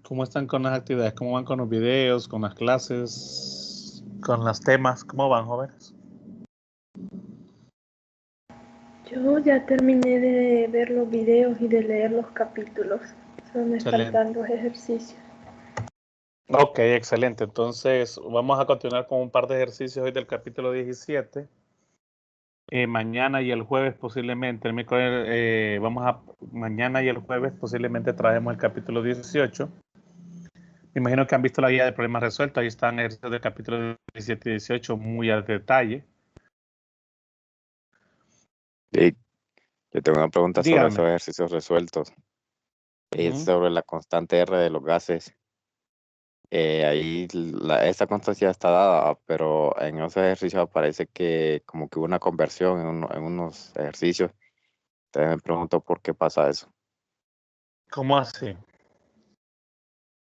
¿Cómo están con las actividades? ¿Cómo van con los videos, con las clases, con los temas? ¿Cómo van, jóvenes? Yo ya terminé de ver los videos y de leer los capítulos. Solo me faltan los ejercicios. Ok, excelente. Entonces, vamos a continuar con un par de ejercicios hoy del capítulo 17. Mañana y el jueves posiblemente, el miércoles, mañana y el jueves posiblemente traemos el capítulo 18. Me imagino que han visto la guía de problemas resueltos. Ahí están ejercicios del capítulo 17 y 18 muy al detalle. Sí, yo tengo una pregunta sobre Dígame. esos ejercicios resueltos. Es sobre la constante R de los gases. Ahí esta constante ya está dada, pero en esos ejercicios aparece que como que hubo una conversión en unos ejercicios. Entonces me pregunto por qué pasa eso. ¿Cómo así?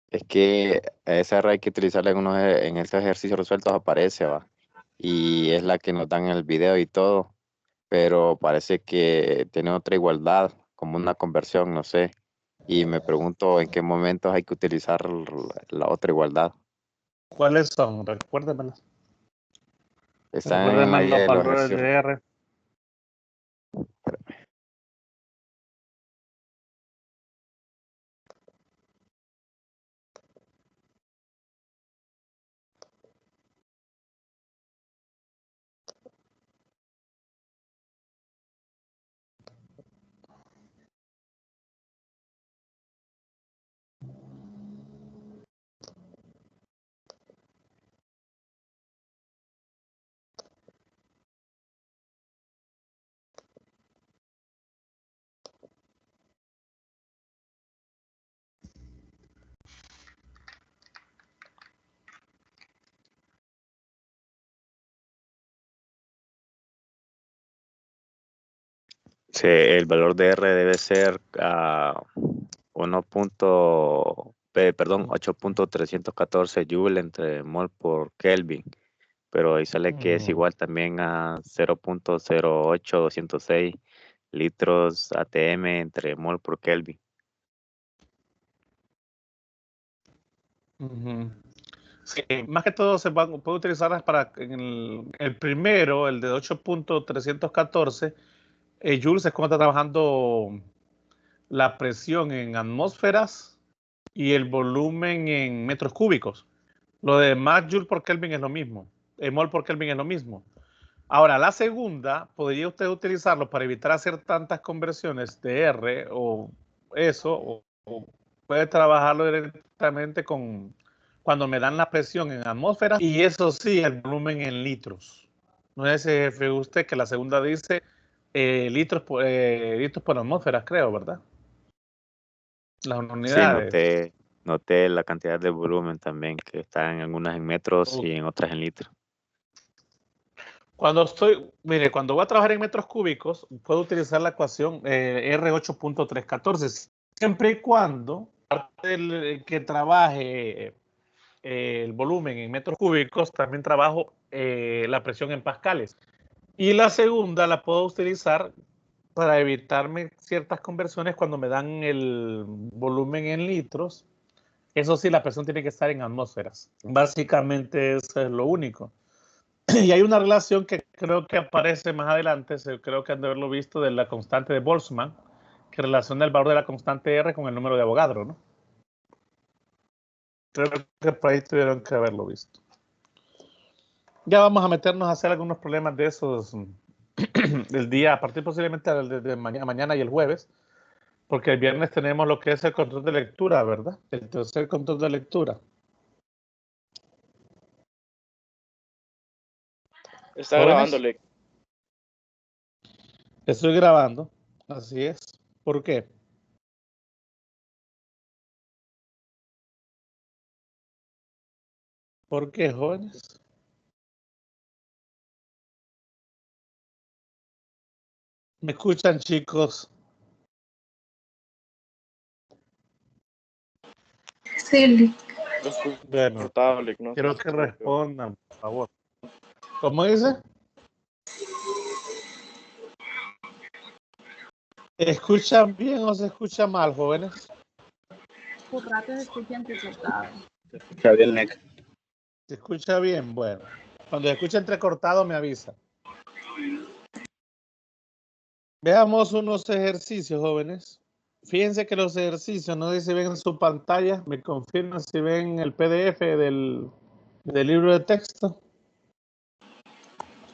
Es que esa R hay que utilizarla en esos ejercicios resueltos, aparece, ¿va? Y es la que nos dan en el video y todo, pero parece que tiene otra igualdad, como una conversión, no sé. Y me pregunto en qué momentos hay que utilizar la otra igualdad. ¿Cuáles son? Recuérdemelas. Están en la Recuérdenme guía los de los valores de ejercicios. R. Sí, el valor de R debe ser 8.314 Joule entre mol por Kelvin, pero ahí sale que es igual también a 0.08206 litros ATM entre mol por Kelvin. Sí, más que todo puede utilizarlas para el primero, el de 8.314 joules, es como está trabajando la presión en atmósferas y el volumen en metros cúbicos. Lo de más joule por Kelvin es lo mismo, mol por Kelvin es lo mismo. Ahora, la segunda, podría usted utilizarlo para evitar hacer tantas conversiones de R o eso, o puede trabajarlo directamente con cuando me dan la presión en atmósfera y eso sí, el volumen en litros. No sé si se fijó usted que la segunda dice litros por atmósfera, creo, ¿verdad? Las Sí, unidades. noté la cantidad de volumen también, que están en algunas en metros y en otras en litros. Mire, cuando voy a trabajar en metros cúbicos, puedo utilizar la ecuación R8.314, siempre y cuando parte del que trabaje el volumen en metros cúbicos, también trabajo la presión en pascales. Y la segunda la puedo utilizar para evitarme ciertas conversiones cuando me dan el volumen en litros. Eso sí, la presión tiene que estar en atmósferas. Básicamente eso es lo único. Y hay una relación que creo que aparece más adelante, creo que han de haberlo visto, de la constante de Boltzmann, que relaciona el valor de la constante R con el número de Avogadro, ¿no? Creo que por ahí tuvieron que haberlo visto. Ya vamos a meternos a hacer algunos problemas de esos del día, a partir posiblemente de mañana y el jueves, porque el viernes tenemos lo que es el control de lectura, ¿verdad? El tercer control de lectura. Está grabándole. Estoy grabando, así es. ¿Por qué? ¿Por qué, jóvenes? ¿Me escuchan, chicos? Sí, Bueno, quiero que respondan, por favor. ¿Cómo dice? ¿Escuchan bien o se escucha mal, jóvenes? por rato se escucha entrecortado. Se escucha bien, Nick. ¿Se escucha bien? Bueno, cuando se escucha entrecortado me avisa. Veamos unos ejercicios, jóvenes. Fíjense que los ejercicios, no sé si ven en su pantalla, me confirman si ven el PDF del libro de texto.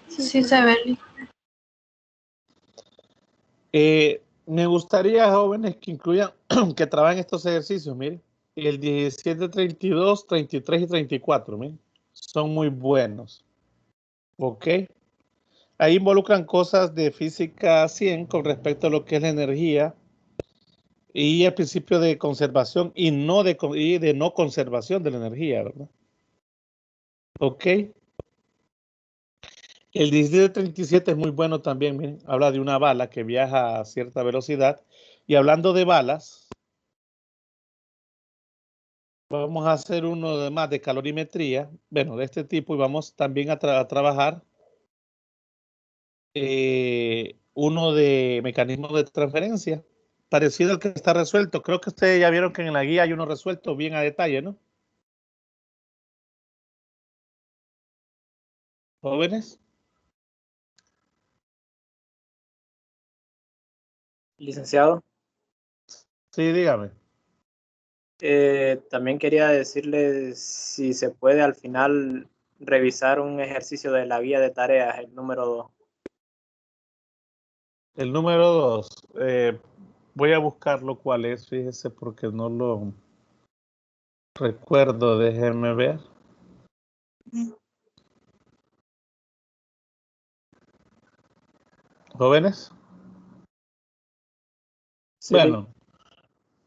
Sí se ve. Me gustaría, jóvenes, que incluyan, que trabajen estos ejercicios, miren. El 17, 32, 33 y 34, miren. Son muy buenos. ¿Ok? Ahí involucran cosas de física 100 con respecto a lo que es la energía y el principio de conservación y de no conservación de la energía, ¿verdad? ¿Ok? El 1737 es muy bueno también, miren, habla de una bala que viaja a cierta velocidad. Y hablando de balas, vamos a hacer uno de más de calorimetría, bueno, de este tipo, y vamos también a trabajar uno de mecanismos de transferencia, parecido al que está resuelto. Creo que ustedes ya vieron que en la guía hay uno resuelto bien a detalle, ¿no? Jóvenes. Licenciado, Sí, dígame. también quería decirle si se puede al final revisar un ejercicio de la guía de tareas, el número 2. El número 2. Voy a buscarlo cuál es, fíjese, porque no lo recuerdo. Déjenme ver. Jóvenes. Sí, Bueno,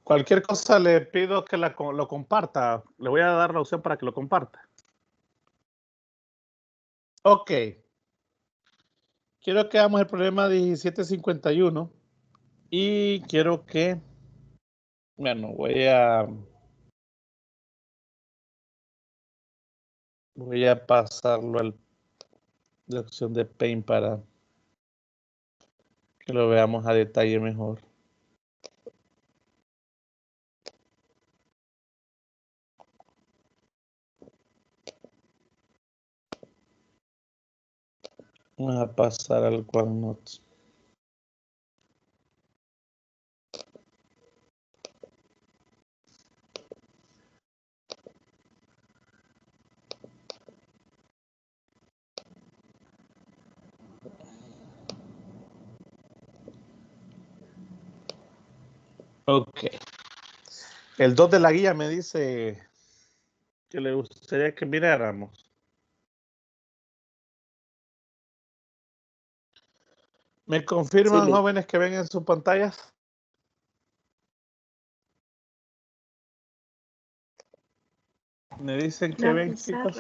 cualquier cosa le pido que lo comparta. Le voy a dar la opción para que lo comparta. Ok. Quiero que hagamos el problema 1751 y quiero que, bueno, voy a pasarlo a la opción de Paint para que lo veamos a detalle mejor. Vamos a pasar al OneNote. Ok. El 2 de la guía me dice que le gustaría que miráramos. ¿Me confirman, Sí, jóvenes, que ven en sus pantallas? Me dicen que ven, chicos.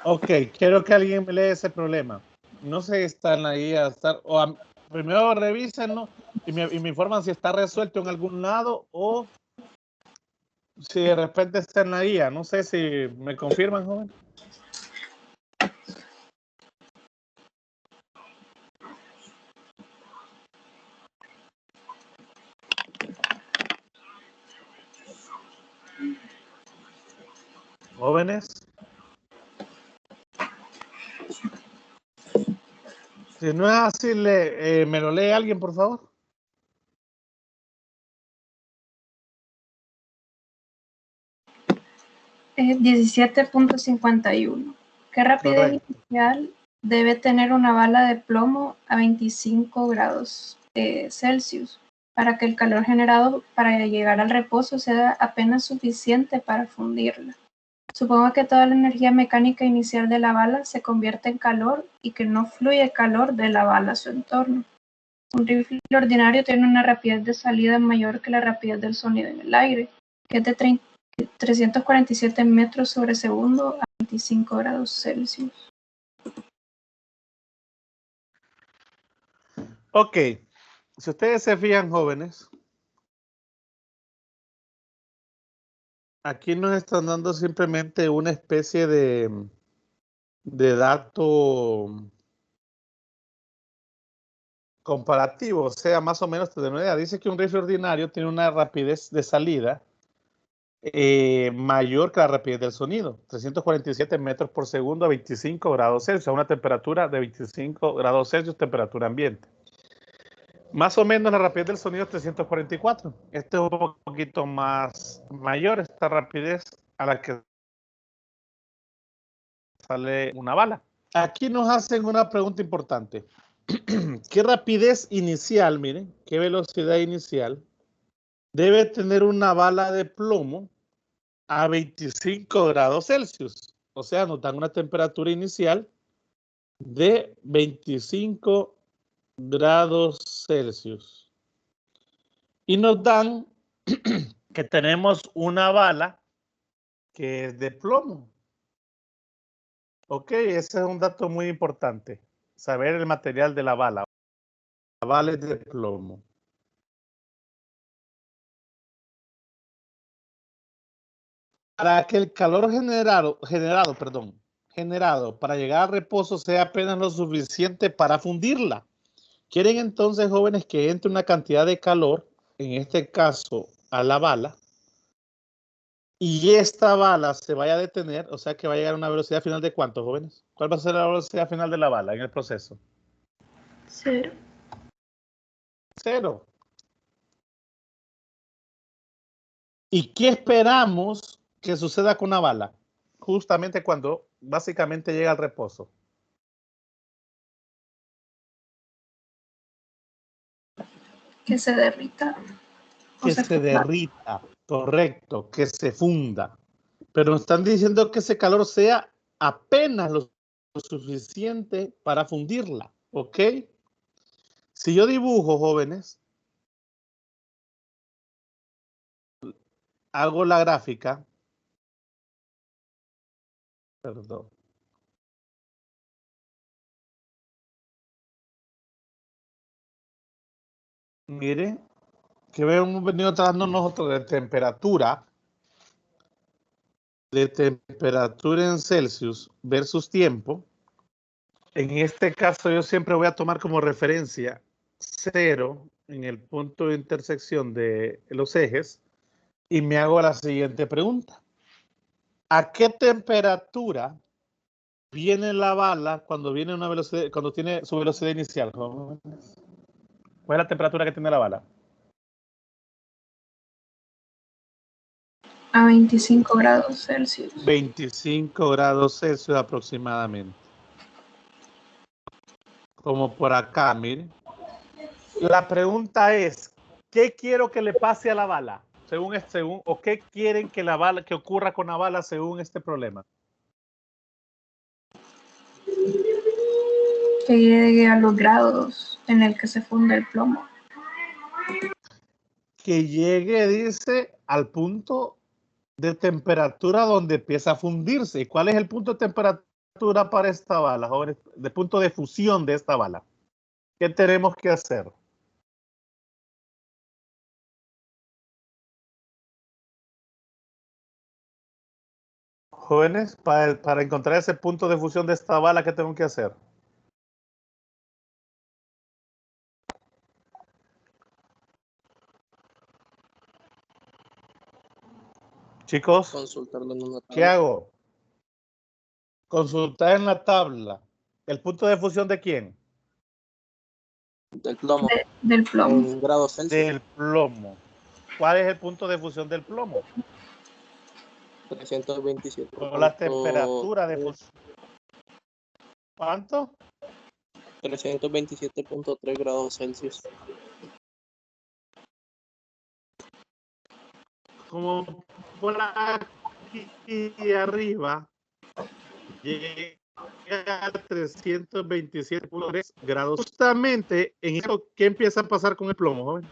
Ok, quiero que alguien me lea ese problema. No sé si está en la guía. Primero revísenlo y me informan si está resuelto en algún lado o si de repente está en la guía. No sé si me confirman, joven. Jóvenes. Si no es así, ¿me lo lee alguien, por favor? Es 17.51. ¿Qué rapidez inicial debe tener una bala de plomo a 25 grados Celsius para que el calor generado para llegar al reposo sea apenas suficiente para fundirla? Supongo que toda la energía mecánica inicial de la bala se convierte en calor y que no fluye calor de la bala a su entorno. Un rifle ordinario tiene una rapidez de salida mayor que la rapidez del sonido en el aire, que es de 347 metros sobre segundo a 25 grados Celsius. Ok, si ustedes se fijan, jóvenes, aquí nos están dando simplemente una especie de dato comparativo, o sea, más o menos te da una idea. Dice que un rifle ordinario tiene una rapidez de salida mayor que la rapidez del sonido, 347 metros por segundo a 25 grados Celsius, a una temperatura de 25 grados Celsius, temperatura ambiente. Más o menos la rapidez del sonido es 344. Este es un poquito más mayor, esta rapidez a la que sale una bala. Aquí nos hacen una pregunta importante. ¿Qué rapidez inicial, miren, qué velocidad inicial debe tener una bala de plomo a 25 grados Celsius? O sea, nos dan una temperatura inicial de 25 grados Celsius. Y nos dan que tenemos una bala que es de plomo. Ok, ese es un dato muy importante. Saber el material de la bala. La bala es de plomo. Para que el calor generado para llegar al reposo sea apenas lo suficiente para fundirla. Quieren entonces, jóvenes, que entre una cantidad de calor, en este caso a la bala, y esta bala se vaya a detener, o sea que va a llegar a una velocidad final de ¿cuánto, jóvenes? ¿Cuál va a ser la velocidad final de la bala en el proceso? 0. 0. ¿Y qué esperamos que suceda con una bala? Justamente cuando básicamente llega al reposo. Que se derrita. Que se derrita, correcto, que se funda. Pero nos están diciendo que ese calor sea apenas lo suficiente para fundirla, ¿ok? Si yo dibujo, jóvenes, hago la gráfica, perdón. Miren, que hemos venido tratando nosotros de temperatura en Celsius versus tiempo. En este caso yo siempre voy a tomar como referencia 0 en el punto de intersección de los ejes y me hago la siguiente pregunta. ¿A qué temperatura viene la bala cuando viene una velocidad, cuando tiene su velocidad inicial? ¿Cuál es la temperatura que tiene la bala? A 25 grados Celsius. 25 grados Celsius aproximadamente. Como por acá, miren. La pregunta es, ¿qué quiero que le pase a la bala? ¿O qué quieren que la bala, que ocurra con la bala según este problema? Que llegue a los grados en el que se funde el plomo. Que llegue, dice, al punto de temperatura donde empieza a fundirse. ¿Y cuál es el punto de temperatura para esta bala, jóvenes? De punto de fusión de esta bala. ¿Qué tenemos que hacer? Jóvenes, para encontrar ese punto de fusión de esta bala, ¿qué tengo que hacer? Chicos, Consultarlo en una tabla. ¿Qué hago? Consultar en la tabla. ¿El punto de fusión de quién? Del plomo. Del plomo. En grados Celsius. Del plomo. ¿Cuál es el punto de fusión del plomo? 327. Con la temperatura de fusión. ¿Cuánto? 327.3 grados Celsius. Como por aquí arriba llega a 327.3 grados. Justamente en eso, ¿qué empieza a pasar con el plomo, joven?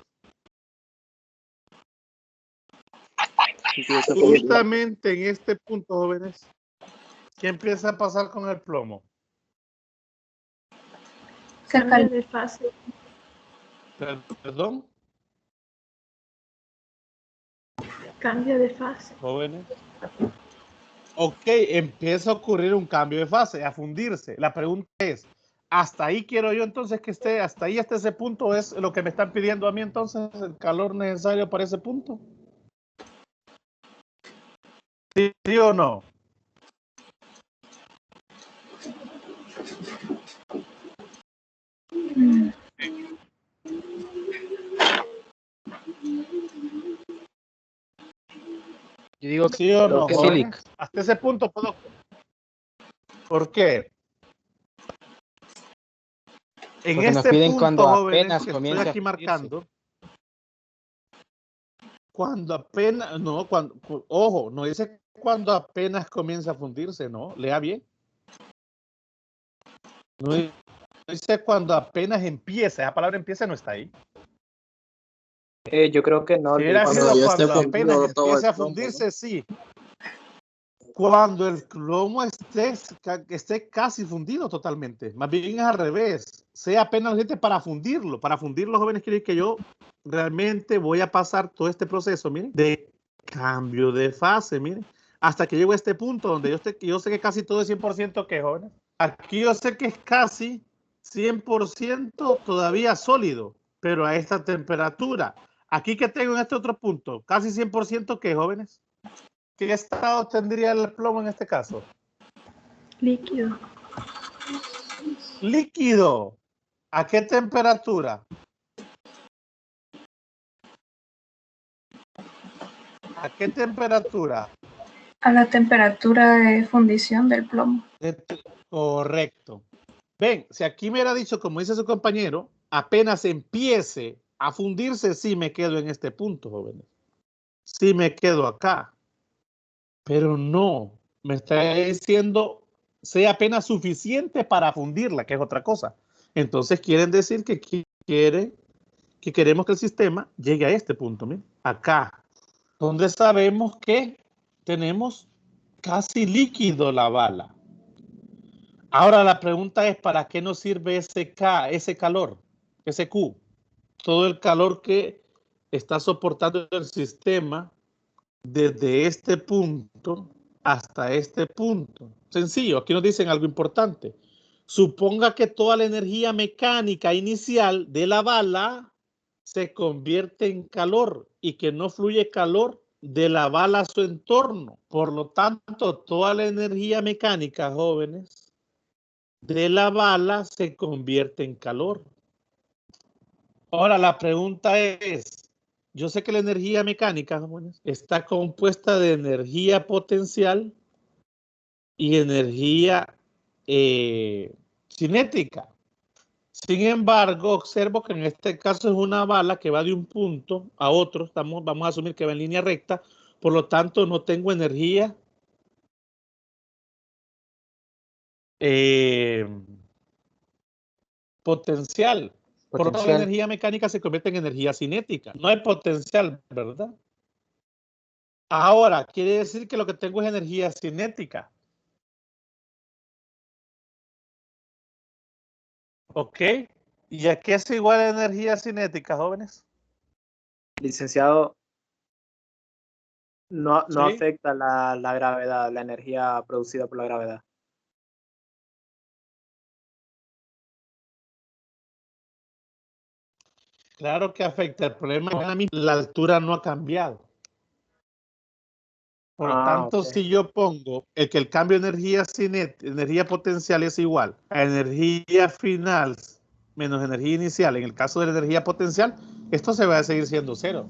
Justamente en este punto, jóvenes, ¿qué empieza a pasar con el plomo? Cambia de fase. ¿Perdón? Cambia de fase. Jóvenes. Ok, empieza a ocurrir un cambio de fase, a fundirse. La pregunta es, hasta ahí quiero yo entonces que esté, hasta ese punto es lo que me están pidiendo a mí entonces, el calor necesario para ese punto. ¿Sí, sí o no? Yo digo que ¿Sí o no? sí, Jóvenes? Lick. Hasta ese punto puedo. ¿Por qué? En Porque nos este piden punto, cuando jóvenes, apenas que estoy comienza a aquí fundirse. marcando, cuando apenas, no, cuando, ojo, no dice cuando apenas comienza a fundirse, no, lea bien. No dice cuando apenas empieza, esa palabra empieza no está ahí. Yo creo que no. Si hubiera Cuando sido ya esté cuando apenas fundido todo el empiece a plomo, fundirse, ¿no? sí. Cuando el plomo esté casi fundido totalmente. Más bien es al revés. Sea apenas gente para fundirlo. Para fundirlo, jóvenes, quiere decir que yo realmente voy a pasar todo este proceso, miren, de cambio de fase, miren, hasta que llego a este punto donde yo sé que casi todo es 100% que, jóvenes. Aquí yo sé que es casi 100% todavía sólido, pero a esta temperatura. Aquí que tengo en este otro punto, casi 100% que, jóvenes. ¿Qué estado tendría el plomo en este caso? Líquido. Líquido. ¿A qué temperatura? ¿A qué temperatura? A la temperatura de fundición del plomo. Correcto. Ven, si aquí me hubiera dicho, como dice su compañero, apenas empiece a fundirse, sí me quedo en este punto, jóvenes. Sí me quedo acá. Pero no, me está diciendo, sea apenas suficiente para fundirla, que es otra cosa. Entonces quieren decir que queremos que el sistema llegue a este punto, miren, acá, donde sabemos que tenemos casi líquido la bala. Ahora la pregunta es, ¿para qué nos sirve ese K, ese calor, ese Q? Todo el calor que está soportando el sistema desde este punto hasta este punto. Sencillo, aquí nos dicen algo importante. Suponga que toda la energía mecánica inicial de la bala se convierte en calor y que no fluye calor de la bala a su entorno. Por lo tanto, toda la energía mecánica, jóvenes, de la bala se convierte en calor. Ahora, la pregunta es, yo sé que la energía mecánica, jóvenes, está compuesta de energía potencial y energía cinética. Sin embargo, observo que en este caso es una bala que va de un punto a otro. Vamos a asumir que va en línea recta. Por lo tanto, no tengo energía potencial. Por lo tanto, la energía mecánica se convierte en energía cinética. No hay potencial, ¿verdad? Ahora, quiere decir que lo que tengo es energía cinética. ¿Ok? ¿Y a qué es igual a energía cinética, jóvenes? Licenciado, no ¿Sí? afecta la gravedad, la energía producida por la gravedad. Claro que afecta. El problema es que la altura no ha cambiado. Por lo tanto, Okay. si yo pongo que el cambio de energía cinética, energía potencial es igual a energía final menos energía inicial, en el caso de la energía potencial, esto se va a seguir siendo cero.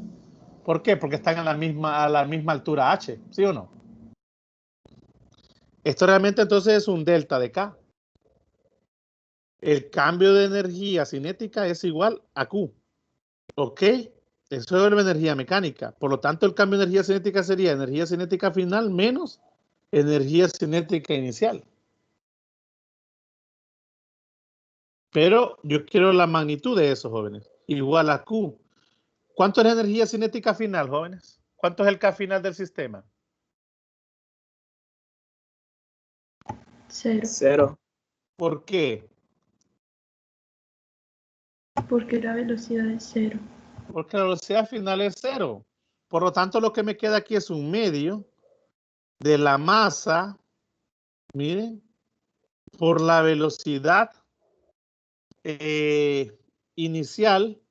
¿Por qué? Porque están a la misma altura h, ¿sí o no? Esto realmente entonces es un delta de K. El cambio de energía cinética es igual a Q. ¿Ok? Eso es la energía mecánica. Por lo tanto, el cambio de energía cinética sería energía cinética final menos energía cinética inicial. Pero yo quiero la magnitud de eso, jóvenes. Igual a Q. ¿Cuánto es la energía cinética final, jóvenes? ¿Cuánto es el K final del sistema? 0. 0. ¿Por qué? Porque la velocidad es 0. Porque la velocidad final es 0. Por lo tanto, lo que me queda aquí es un medio de la masa, miren, por la velocidad inicial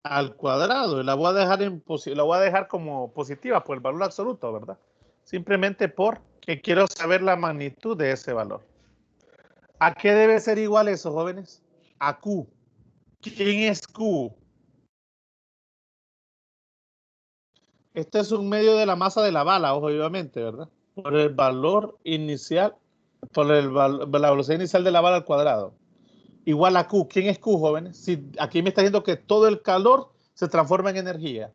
al cuadrado. La voy a dejar la voy a dejar como positiva por el valor absoluto, ¿verdad? Simplemente porque quiero saber la magnitud de ese valor. ¿A qué debe ser igual eso, jóvenes? A Q. ¿Quién es Q? Este es un medio de la masa de la bala, obviamente, ¿verdad? Por el valor inicial, por la velocidad inicial de la bala al cuadrado. Igual a Q. ¿Quién es Q, jóvenes? Si aquí me está diciendo que todo el calor se transforma en energía.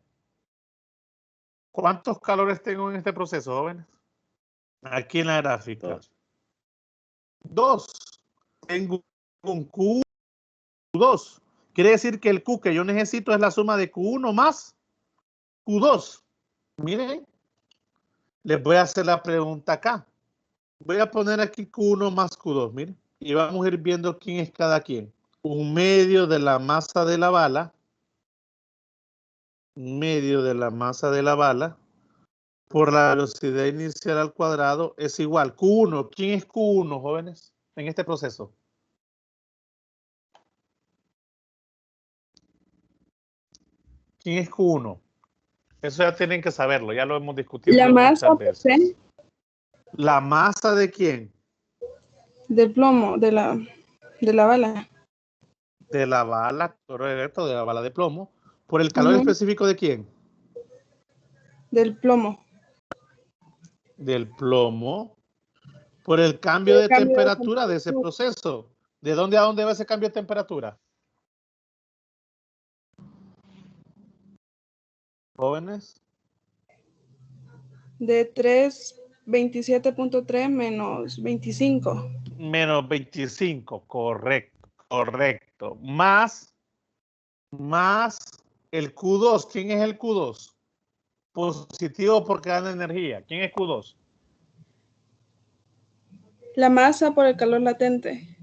¿Cuántos calores tengo en este proceso, jóvenes? Aquí en la gráfica. 2. Tengo un Q2. Quiere decir que el Q que yo necesito es la suma de Q1 más Q2. Miren, les voy a hacer la pregunta acá. Voy a poner aquí Q1 más Q2, miren. Y vamos a ir viendo quién es cada quien. Un medio de la masa de la bala. Un medio de la masa de la bala por la velocidad inicial al cuadrado es igual. Q1. ¿Quién es Q1, jóvenes, en este proceso? ¿Quién es Q1? Eso ya tienen que saberlo, ya lo hemos discutido La masa muchas veces. ¿La masa de quién? de plomo, de la bala. De la bala, correcto, de la bala de plomo. ¿Por el calor específico de quién? Del plomo. Del plomo. Por el cambio de temperatura de ese proceso. ¿De dónde a dónde va ese cambio de temperatura? Jóvenes. De 27.3 menos 25. Menos 25, correcto. Más el Q2. ¿Quién es el Q2? Positivo porque gana energía. ¿Quién es Q2? La masa por el calor latente.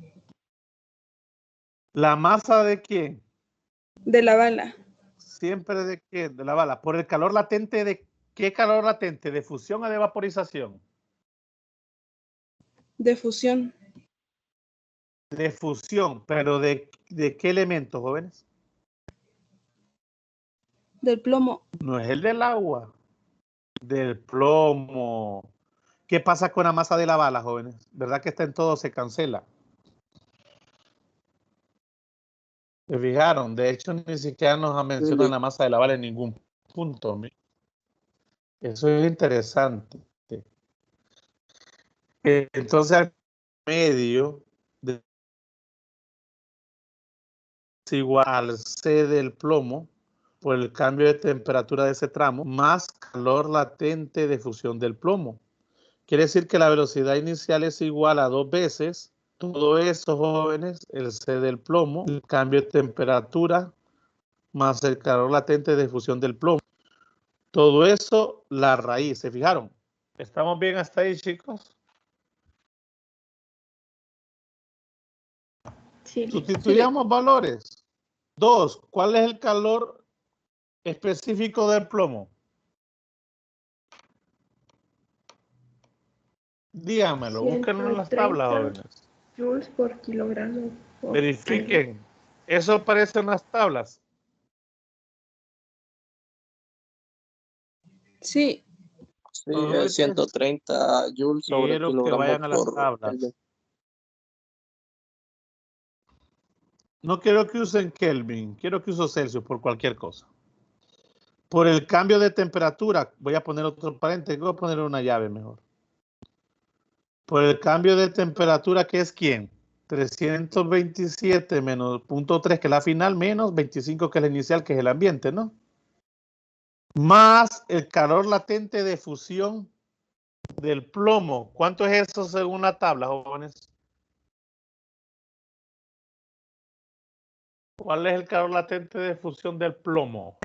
¿La masa de quién? De la bala. Siempre de quién, de la bala. ¿Por el calor latente de qué calor latente? ¿De fusión o de vaporización? De fusión. De fusión, pero ¿de qué elemento, jóvenes? Del plomo. No es el del agua, del plomo. ¿Qué pasa con la masa de la bala, jóvenes? ¿Verdad que está en todo? Se cancela. ¿Se fijaron? De hecho, ni siquiera nos mencionan la masa de la bala en ningún punto. Eso es interesante. Entonces, al medio es igual al C del plomo por el cambio de temperatura de ese tramo más calor latente de fusión del plomo. Quiere decir que la velocidad inicial es igual a 2 veces todo eso, jóvenes, el C del plomo, el cambio de temperatura más el calor latente de fusión del plomo. Todo eso, la raíz. ¿Se fijaron? ¿Estamos bien hasta ahí, chicos? Sí. Sustituyamos valores. 2. ¿Cuál es el calor específico del plomo? Díganmelo, búsquenlo en las tablas, jóvenes. Joules por kilogramo. Verifiquen. Eso aparece en las tablas. Sí, Sí. es 130 joules sobre Quiero que kilogramo vayan a las por tablas. Kelvin. No quiero que usen Kelvin, quiero que usen Celsius por cualquier cosa. Por el cambio de temperatura, voy a poner otro paréntesis, voy a poner una llave mejor. Por el cambio de temperatura, ¿qué es quién? 327 menos 0.3, que es la final, menos 25, que es la inicial, que es el ambiente, ¿no? Más el calor latente de fusión del plomo. ¿Cuánto es eso según la tabla, jóvenes? ¿Cuál es el calor latente de fusión del plomo?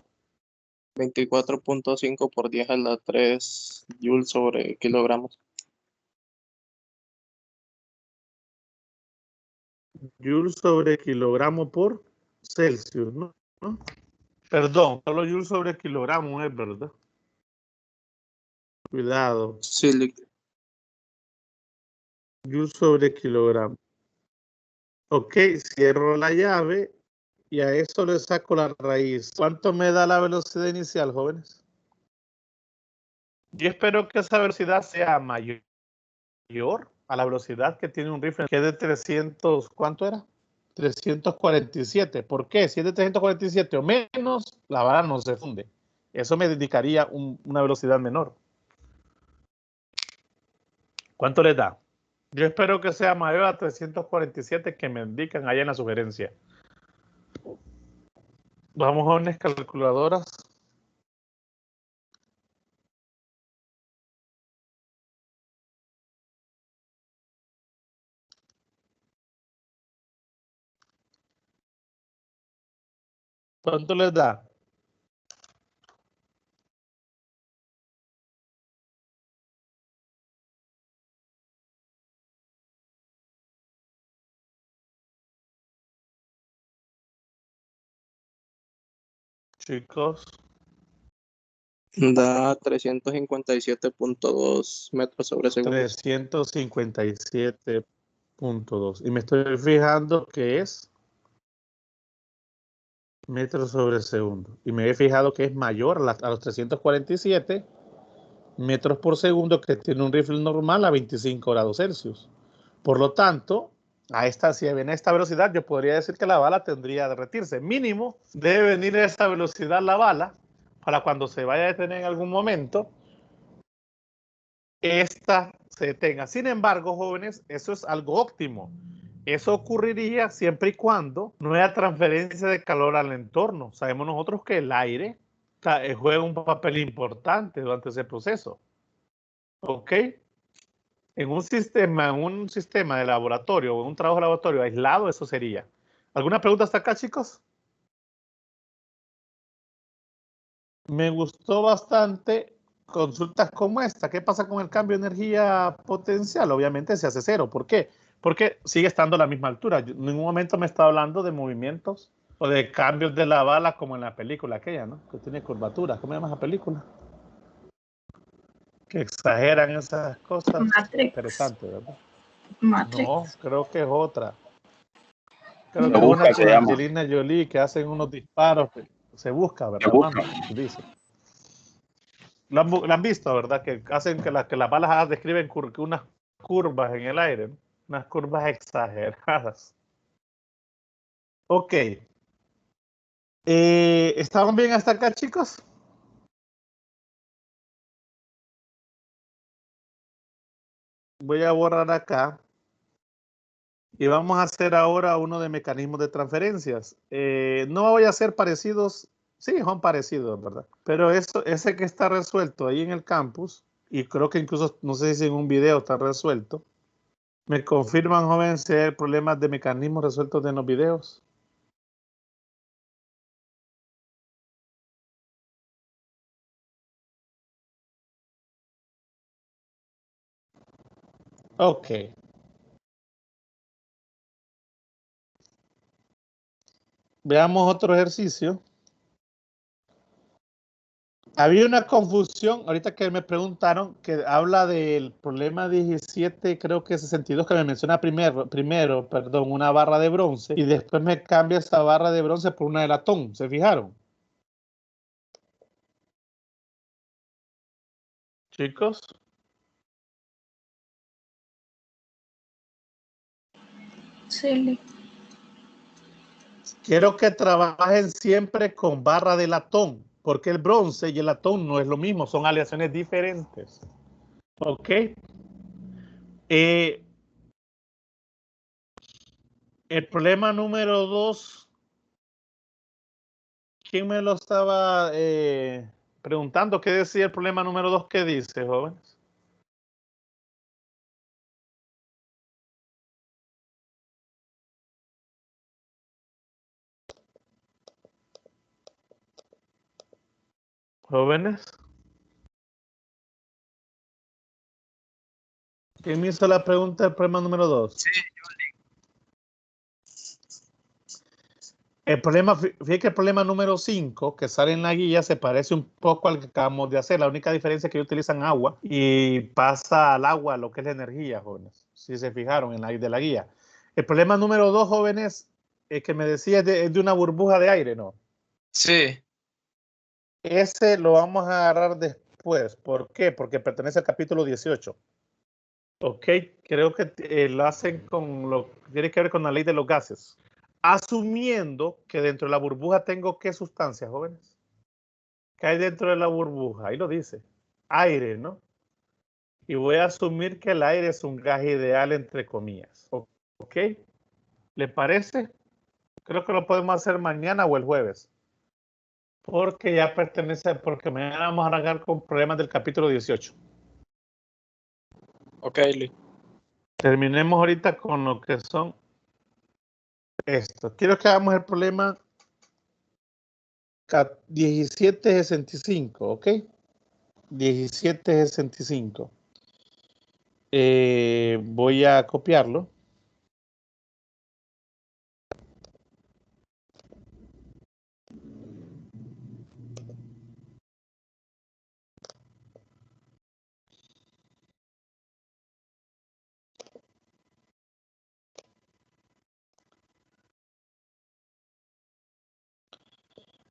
24.5 por 10 a la 3 joules sobre kilogramos. Joules sobre kilogramo por Celsius, ¿no? Perdón, solo joules sobre kilogramo es, ¿verdad? Cuidado. Sí, Joules sobre kilogramo. Ok, cierro la llave y a eso le saco la raíz. ¿Cuánto me da la velocidad inicial, jóvenes? Yo espero que esa velocidad sea mayor a la velocidad que tiene un rifle, que es de 300, ¿cuánto era? 347. ¿Por qué? Si es de 347 o menos, la bala no se funde. Eso me indicaría una velocidad menor. ¿Cuánto les da? Yo espero que sea mayor a 347 que me indican allá en la sugerencia. Vamos, jóvenes calculadoras. ¿Cuánto les da? Chicos. Da 357.2 metros sobre segundo. 357.2. Y me estoy fijando que es metros sobre segundo. Y me he fijado que es mayor a los 347 metros por segundo que tiene un rifle normal a 25 grados Celsius. Por lo tanto, si viene a esta velocidad, yo podría decir que la bala tendría que derretirse. Mínimo debe venir a esa velocidad la bala para cuando se vaya a detener en algún momento, esta se detenga. Sin embargo, jóvenes, eso es algo óptimo. Eso ocurriría siempre y cuando no haya transferencia de calor al entorno. Sabemos nosotros que el aire juega un papel importante durante ese proceso. ¿Ok? En un sistema de laboratorio o en un trabajo de laboratorio aislado, eso sería. ¿Alguna pregunta hasta acá, chicos? Me gustó bastante consultas como esta. ¿Qué pasa con el cambio de energía potencial? Obviamente se hace cero. ¿Por qué? Porque sigue estando a la misma altura. Yo en ningún momento me está hablando de movimientos o de cambios de la bala como en la película aquella, ¿no? Que tiene curvatura. ¿Cómo se llama esa película? Que exageran esas cosas. Matrix. Interesante, ¿verdad? Matrix. No, creo que es otra. Creo que es una con Angelina Jolie que hacen unos disparos. Se busca, ¿verdad, Amanda? Dice. Lo han visto, ¿verdad? Que hacen que las balas describen unas curvas en el aire, ¿no? Unas curvas exageradas. Ok. ¿Estaban bien hasta acá, chicos? Voy a borrar acá. Y vamos a hacer ahora uno de mecanismos de transferencias. No voy a hacer parecidos. Sí, son parecidos, ¿verdad? Pero ese que está resuelto ahí en el campus, y creo que incluso, no sé si en un video está resuelto. ¿Me confirman, jóvenes, si hay problemas de mecanismos resueltos en los videos? Ok. Veamos otro ejercicio. Había una confusión, ahorita que me preguntaron, que habla del problema 17, creo que 62, que me menciona primero, perdón, una barra de bronce, y después me cambia esa barra de bronce por una de latón. ¿Se fijaron? Chicos. Sí. Quiero que trabajen siempre con barra de latón, porque el bronce y el latón no es lo mismo, son aleaciones diferentes. ¿Ok? El problema número 2, ¿quién me lo estaba preguntando? ¿Qué decía el problema número 2? ¿Qué dice, jóvenes? Jóvenes. ¿Quién me hizo la pregunta del problema número 2? Sí, El problema, fíjate que el problema número 5 que sale en la guía se parece un poco al que acabamos de hacer. La única diferencia es que ellos utilizan agua y pasa al agua lo que es la energía, jóvenes. Si se fijaron en la de la guía. El problema número 2, jóvenes, que me decía es de una burbuja de aire, ¿no? Sí. Ese lo vamos a agarrar después. ¿Por qué? Porque pertenece al capítulo 18. Ok, creo que lo hacen con lo que tiene que ver con la ley de los gases. Asumiendo que dentro de la burbuja tengo ¿qué sustancias, jóvenes? ¿Qué hay dentro de la burbuja? Ahí lo dice. Aire, ¿no? Y voy a asumir que el aire es un gas ideal, entre comillas. ¿Ok? ¿Le parece? Creo que lo podemos hacer mañana o el jueves. Porque ya pertenece, porque mañana vamos a arrancar con problemas del capítulo 18. Ok, Luis. Terminemos ahorita con lo que son estos. Quiero que hagamos el problema 1765, ¿ok? 1765. Voy a copiarlo.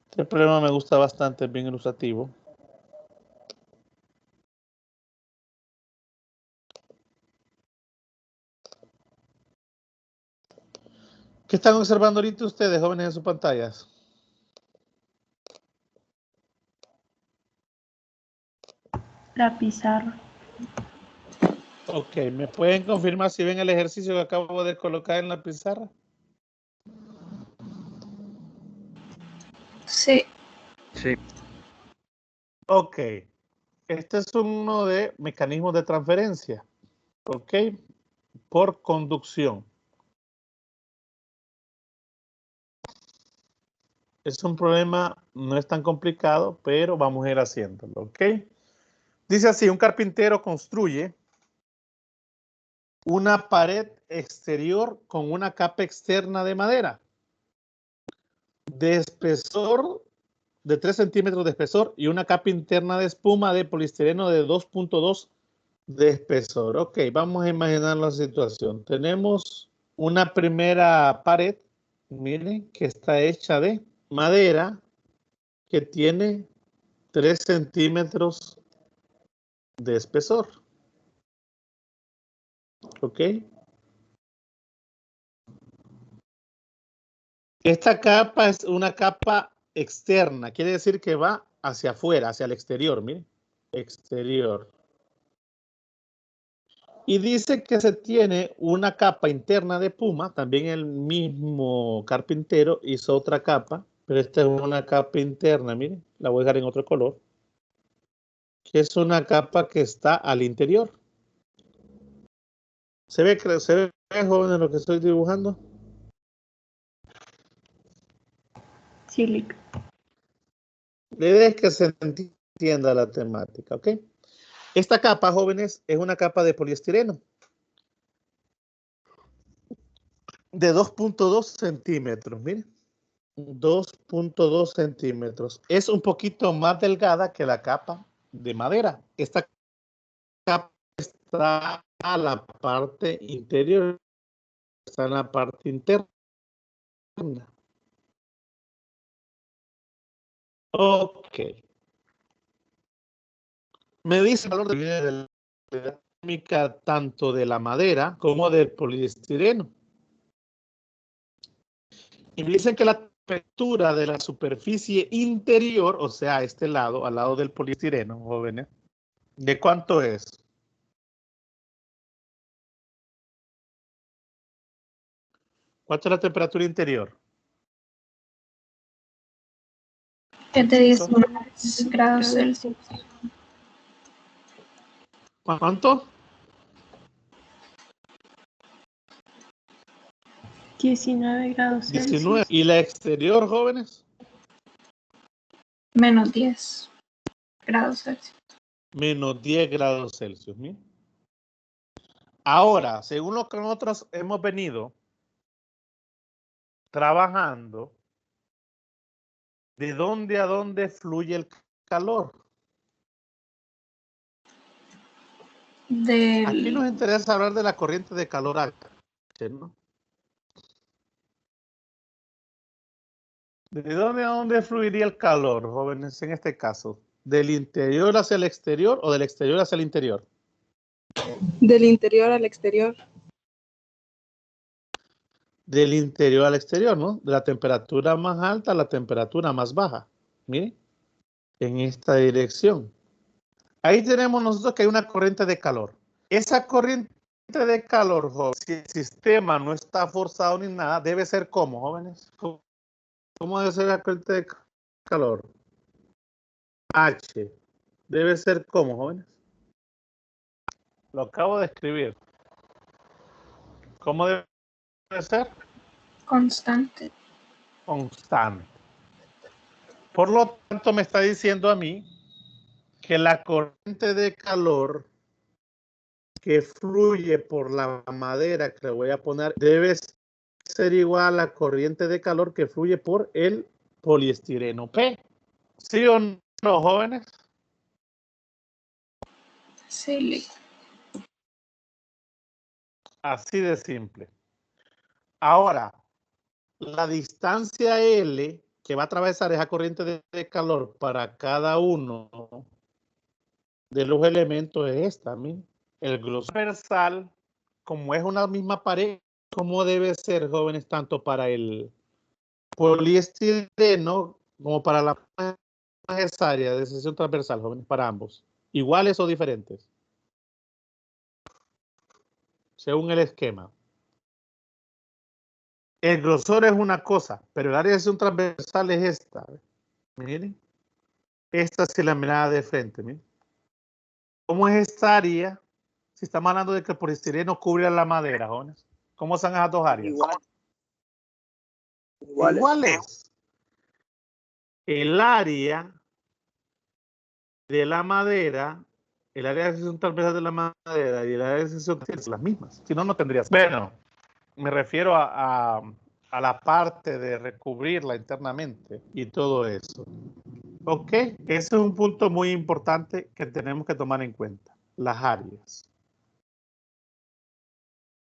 Este problema me gusta bastante, es bien ilustrativo. ¿Qué están observando ahorita ustedes, jóvenes, en sus pantallas? La pizarra. Ok, ¿me pueden confirmar si ven el ejercicio que acabo de colocar en la pizarra? Sí. Sí. Ok, este es uno de mecanismos de transferencia, ok, por conducción. Es un problema, no es tan complicado, pero vamos a ir haciéndolo, ok. Dice así, un carpintero construye una pared exterior con una capa externa de madera de espesor de 3 centímetros de espesor y una capa interna de espuma de poliestireno de 2.2 de espesor. Ok, vamos a imaginar la situación. Tenemos una primera pared, miren, que está hecha de madera que tiene 3 centímetros de espesor. Ok. Esta capa es una capa externa, quiere decir que va hacia afuera, hacia el exterior, miren, exterior. Y dice que se tiene una capa interna de puma, también el mismo carpintero hizo otra capa, pero esta es una capa interna, miren, la voy a dejar en otro color, que es una capa que está al interior. ¿Se ve, jóvenes, lo que estoy dibujando? Sí, La idea es que se entienda la temática, ¿ok? Esta capa, jóvenes, es una capa de poliestireno de 2.2 centímetros, miren. 2.2 centímetros. Es un poquito más delgada que la capa de madera. Esta capa está a la parte interior, está en la parte interna. Ok. Me dice el valor de la dinámica tanto de la madera como del poliestireno. Y me dicen que la temperatura de la superficie interior, o sea, a este lado, al lado del poliestireno, jóvenes, ¿de cuánto es? ¿Cuánto es la temperatura interior? Es de 19 grados Celsius. ¿Cuánto? 19 grados Celsius. 19. ¿Y la exterior, jóvenes? Menos 10 grados Celsius. Menos 10 grados Celsius. ¿sí? Ahora, según lo que nosotros hemos venido trabajando, ¿de dónde a dónde fluye el calor? Aquí nos interesa hablar de la corriente de calor alta, ¿no? ¿De dónde a dónde fluiría el calor, jóvenes, en este caso? ¿Del interior hacia el exterior o del exterior hacia el interior? Del interior al exterior. Del interior al exterior, ¿no? De la temperatura más alta a la temperatura más baja. Miren, en esta dirección. Ahí tenemos nosotros que hay una corriente de calor. Esa corriente de calor, jóvenes, si el sistema no está forzado ni nada, debe ser ¿cómo, jóvenes? ¿Cómo debe ser la corriente de calor? H. Debe ser ¿cómo, jóvenes? Lo acabo de escribir. ¿Cómo debe ser? Constante. Constante. Por lo tanto, me está diciendo a mí que la corriente de calor que fluye por la madera que le voy a poner debe ser igual a la corriente de calor que fluye por el poliestireno P. ¿Sí o no, jóvenes? Sí. Así de simple. Ahora, la distancia L que va a atravesar esa corriente de calor para cada uno de los elementos es esta. Miren. El grosor transversal, como es una misma pared, ¿cómo debe ser, jóvenes, tanto para el poliestireno como para la necesaria de sección transversal, jóvenes, para ambos? ¿Iguales o diferentes? Según el esquema. El grosor es una cosa, pero el área de sección transversal es esta. Miren. Esta es la mirada de frente. Miren. ¿Cómo es esta área? Si estamos hablando de que el poliestireno cubre la madera, jóvenes. ¿Cómo son esas dos áreas? Iguales. El área de la madera, el área de sección transversal de la madera y el área de sección son las mismas. Si no, no tendrías. Bueno, me refiero a la parte de recubrirla internamente y todo eso. Ok, ese es un punto muy importante que tenemos que tomar en cuenta. Las áreas.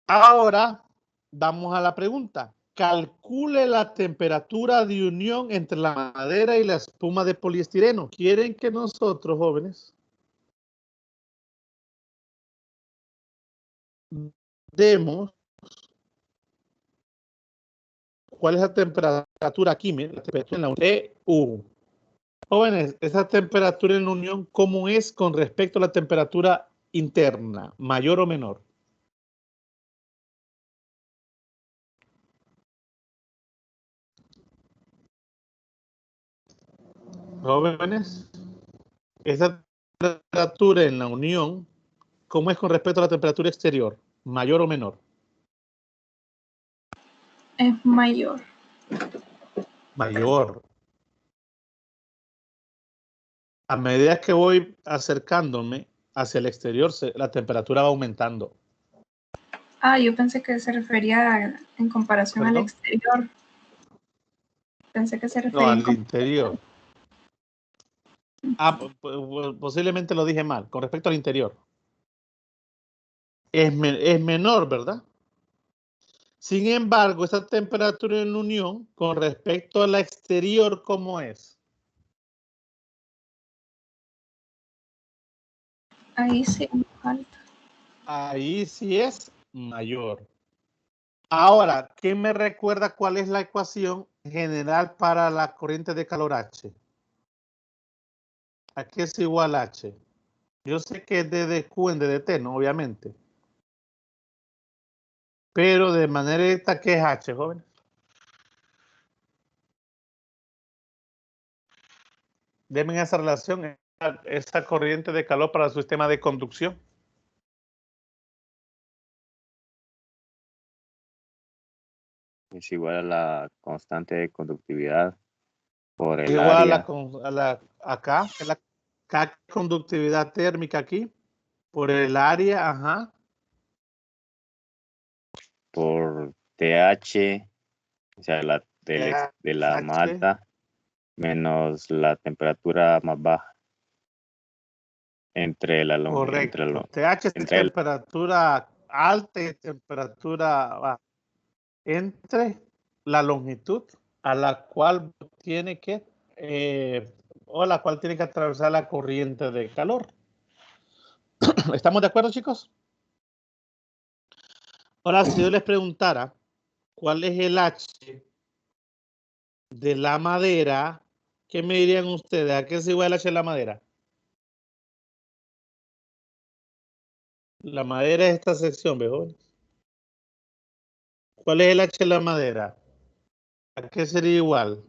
Ahora, vamos a la pregunta. Calcule la temperatura de unión entre la madera y la espuma de poliestireno. ¿Quieren que nosotros, jóvenes, demos cuál es la temperatura aquí? Miren, la temperatura en la unión. EU. Jóvenes, esa temperatura en la unión, ¿cómo es con respecto a la temperatura interna? ¿Mayor o menor? Jóvenes, esa temperatura en la unión, ¿cómo es con respecto a la temperatura exterior? ¿Mayor o menor? Es mayor. Mayor. A medida que voy acercándome hacia el exterior, la temperatura va aumentando. Ah, yo pensé que se refería en comparación al exterior. Pensé que se refería al interior. Ah, posiblemente lo dije mal. Con respecto al interior. Es menor, ¿verdad? Sin embargo, esa temperatura en unión con respecto a la exterior, ¿cómo es? Ahí sí es alta. Ahí sí es mayor. Ahora, ¿qué me recuerda cuál es la ecuación general para la corriente de calor H? ¿A qué es igual H? Yo sé que es DQ en DDT, ¿no? Obviamente. Pero de manera directa, ¿qué es H, jóvenes? Denme esa relación, esa corriente de calor para el sistema de conducción. Es igual a la constante de conductividad por el Igual área. acá, es la conductividad térmica aquí, por el área, ajá. Por TH, o sea, de la más alta, menos la temperatura más baja. Entre la longitud. Correcto. TH es temperatura alta y temperatura baja. Entre la longitud a la cual tiene que atravesar la corriente de calor. ¿Estamos de acuerdo, chicos? Ahora, si yo les preguntara cuál es el H de la madera, ¿qué me dirían ustedes? ¿A qué es igual el H de la madera? La madera es esta sección, ¿veo? ¿Cuál es el H de la madera? ¿A qué sería igual?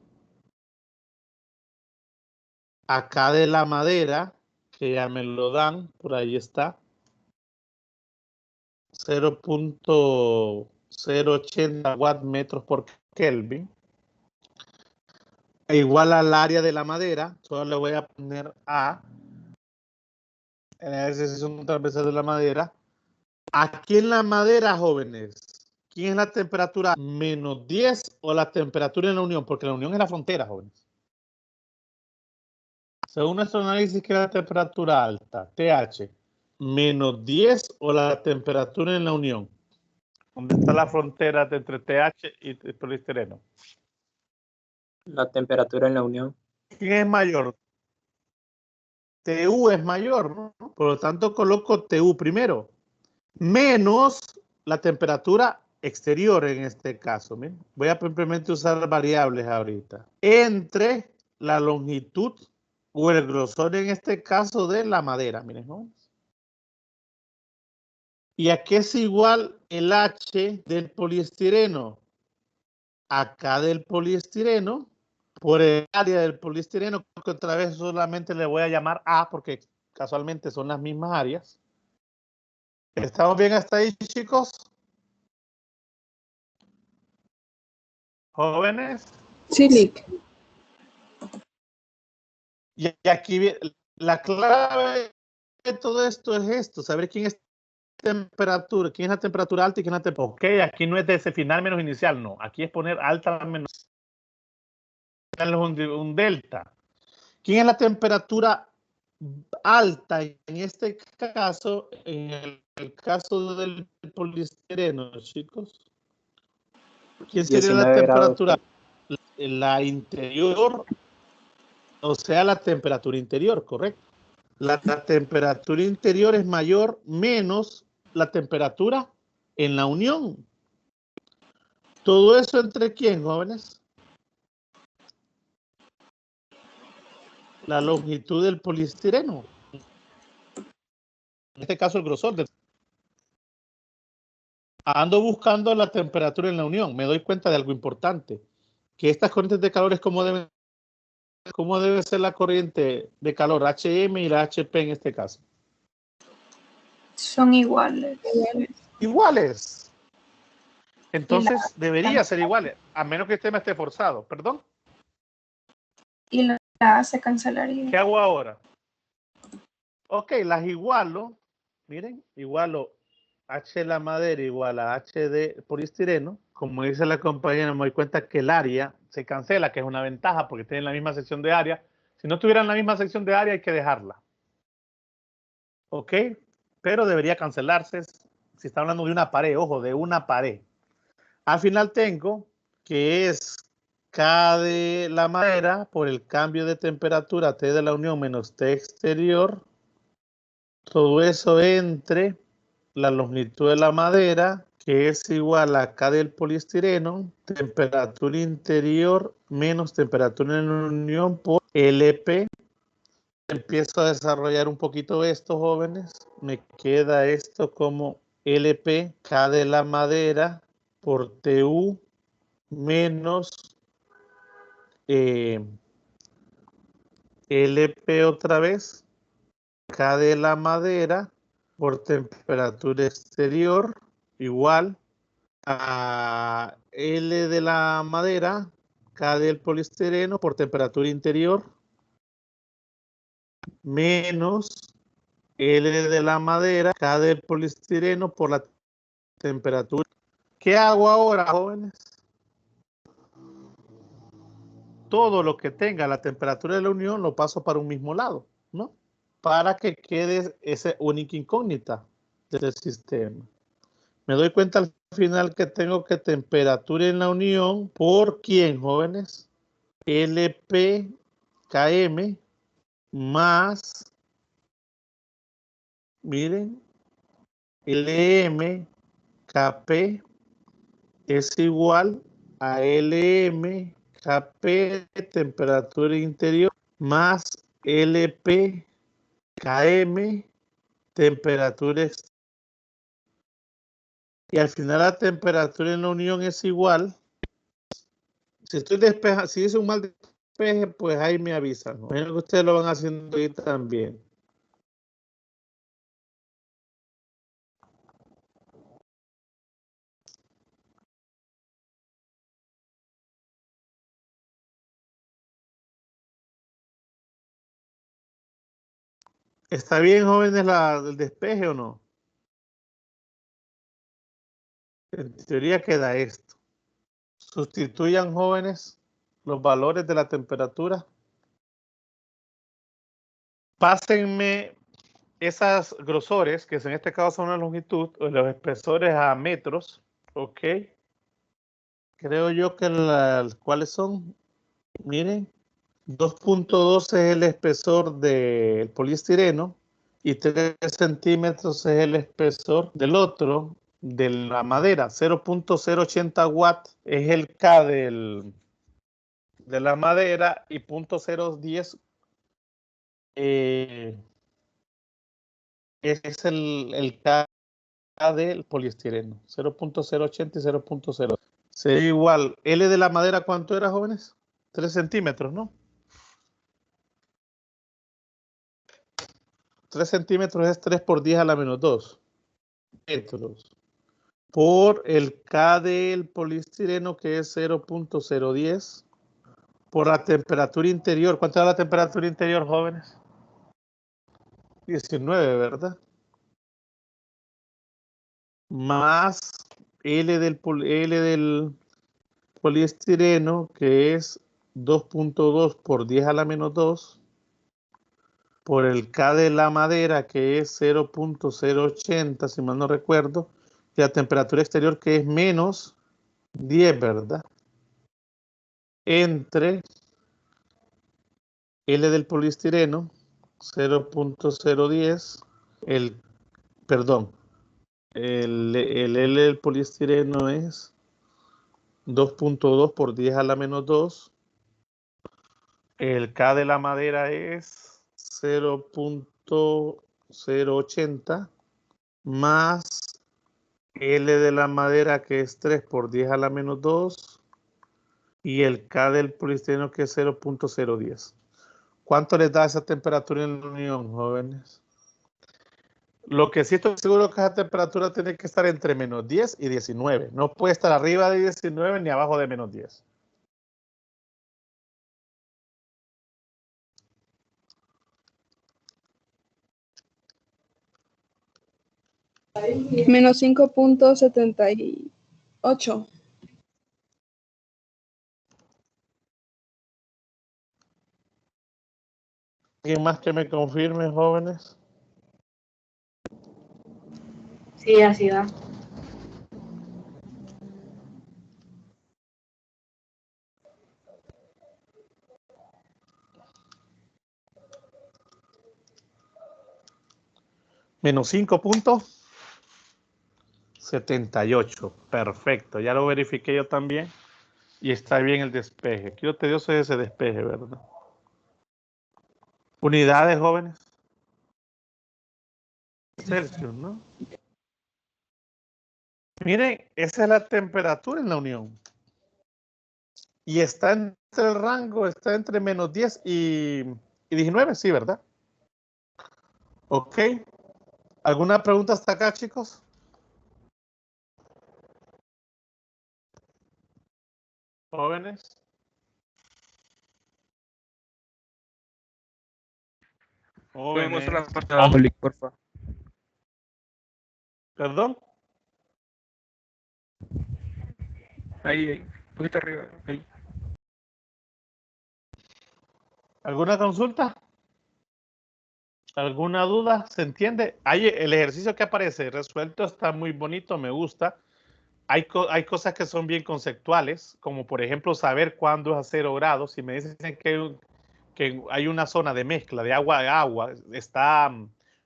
Acá de la madera, que ya me lo dan, por ahí está. 0.080 watt metros por Kelvin. E igual al área de la madera, solo le voy a poner A. En el ejercicio transversal de la madera. Aquí en la madera, jóvenes, ¿quién es la temperatura? ¿Menos 10 o la temperatura en la unión? Porque la unión es la frontera, jóvenes. Según nuestro análisis, ¿qué es la temperatura alta? TH. ¿Menos 10 o la temperatura en la unión? ¿Dónde está la frontera entre TH y poliestireno? La temperatura en la unión. ¿Quién es mayor? TU es mayor, ¿no? Por lo tanto, coloco TU primero. Menos la temperatura exterior en este caso. Miren. Voy a simplemente usar variables ahorita. Entre la longitud o el grosor en este caso de la madera. Miren, ¿no? ¿Y a qué es igual el H del poliestireno? Acá del poliestireno, por el área del poliestireno, que otra vez solamente le voy a llamar A porque casualmente son las mismas áreas. ¿Estamos bien hasta ahí, chicos? ¿Jóvenes? Sí, Lick. Y aquí la clave de todo esto es esto, saber quién es temperatura, quién es la temperatura alta y quién es la temperatura. Ok, aquí no es de ese final menos inicial, no. Aquí es poner alta menos un delta. ¿Quién es la temperatura alta en este caso, en el caso del poliestireno, chicos? ¿Quién sería la temperatura? La interior, o sea, la temperatura interior, correcto. La temperatura interior es mayor menos la temperatura en la unión. ¿Todo eso entre quién, jóvenes? La longitud del poliestireno. En este caso, el grosor. Ando buscando la temperatura en la unión. Me doy cuenta de algo importante. Que estas corrientes de calor es como debe ser la corriente de calor HM y la HP en este caso. Son iguales. Iguales. Entonces debería ser iguales, a menos que este me esté forzado. ¿Perdón? Y la A se cancelaría. ¿Qué hago ahora? Ok, las igualo. Miren, igualo H de la madera igual a H de poliestireno. Como dice la compañera, me doy cuenta que el área se cancela, que es una ventaja porque tienen la misma sección de área. Si no tuvieran la misma sección de área, hay que dejarla. Ok, pero debería cancelarse si está hablando de una pared, ojo, de una pared. Al final tengo que es K de la madera por el cambio de temperatura T de la unión menos T exterior. Todo eso entre la longitud de la madera, que es igual a K del poliestireno, temperatura interior menos temperatura en la unión por LP. Empiezo a desarrollar un poquito esto, jóvenes. Me queda esto como LP, K de la madera por TU menos LP otra vez, K de la madera por temperatura exterior igual a L de la madera, K del poliestireno por temperatura interior menos L de la madera, K del poliestireno por la temperatura. ¿Qué hago ahora, jóvenes? Todo lo que tenga la temperatura de la unión lo paso para un mismo lado, ¿no? Para que quede esa única incógnita del sistema. Me doy cuenta al final que tengo que temperatura en la unión, ¿por quién, jóvenes? LPKM más, miren, LMKP es igual a LMKP temperatura interior más LPKM temperatura exterior. Y al final la temperatura en la unión es igual. Si estoy despejando, si hice un mal despeje, pues ahí me avisan. ¿No? Que ustedes lo van haciendo ahí también. ¿Está bien, jóvenes, el despeje o no? En teoría queda esto. Sustituyan, jóvenes, los valores de la temperatura. Pásenme esas grosores, que en este caso son la longitud, o los espesores a metros, ¿ok? Creo yo que ¿cuáles son? Miren, 2.12 es el espesor del poliestireno y 3 centímetros es el espesor del otro, de la madera. 0.080 watts es el K de la madera y 0.010 es el K del poliestireno. 0.080 y 0.0. Sería igual. L de la madera, ¿cuánto era, jóvenes? 3 centímetros, ¿no? 3 centímetros es 3 por 10 a la menos 2 metros. Por el K del poliestireno, que es 0.010. Por la temperatura interior. ¿Cuánto es la temperatura interior, jóvenes? 19, ¿verdad? Más L del poliestireno, que es 2.2 por 10 a la menos 2. Por el K de la madera, que es 0.080, si mal no recuerdo, y la temperatura exterior, que es menos 10, ¿verdad? Entre L del poliestireno, 0.010, el L del poliestireno es 2.2 por 10 a la menos 2. El K de la madera es 0.080 más L de la madera, que es 3 por 10 a la menos 2, y el K del poliestireno, que es 0.010. ¿Cuánto les da esa temperatura en la unión, jóvenes? Lo que sí estoy seguro que esa temperatura tiene que estar entre menos 10 y 19. No puede estar arriba de 19 ni abajo de menos 10. Menos 5.78. ¿Alguien más que me confirme, jóvenes? Sí, así da. Menos 5.78. Perfecto. Ya lo verifiqué yo también. Y está bien el despeje. Quiero tedioso ese despeje, ¿verdad? Unidades, jóvenes. Celsius, ¿no? Miren, esa es la temperatura en la unión. Y está entre el rango, está entre menos 10 y 19, sí, ¿verdad? Ok. ¿Alguna pregunta hasta acá, chicos? Jóvenes. Pueden mostrar la Jóvenes. parte de abajo, Lick, por favor. ¿Perdón? Ahí, un poquito arriba. Ahí. ¿Alguna consulta? ¿Alguna duda? ¿Se entiende? Hay el ejercicio que aparece resuelto, está muy bonito, me gusta. hay cosas que son bien conceptuales, como por ejemplo saber cuándo es a 0 grados. Si me dicen que hay una zona de mezcla de agua a agua, está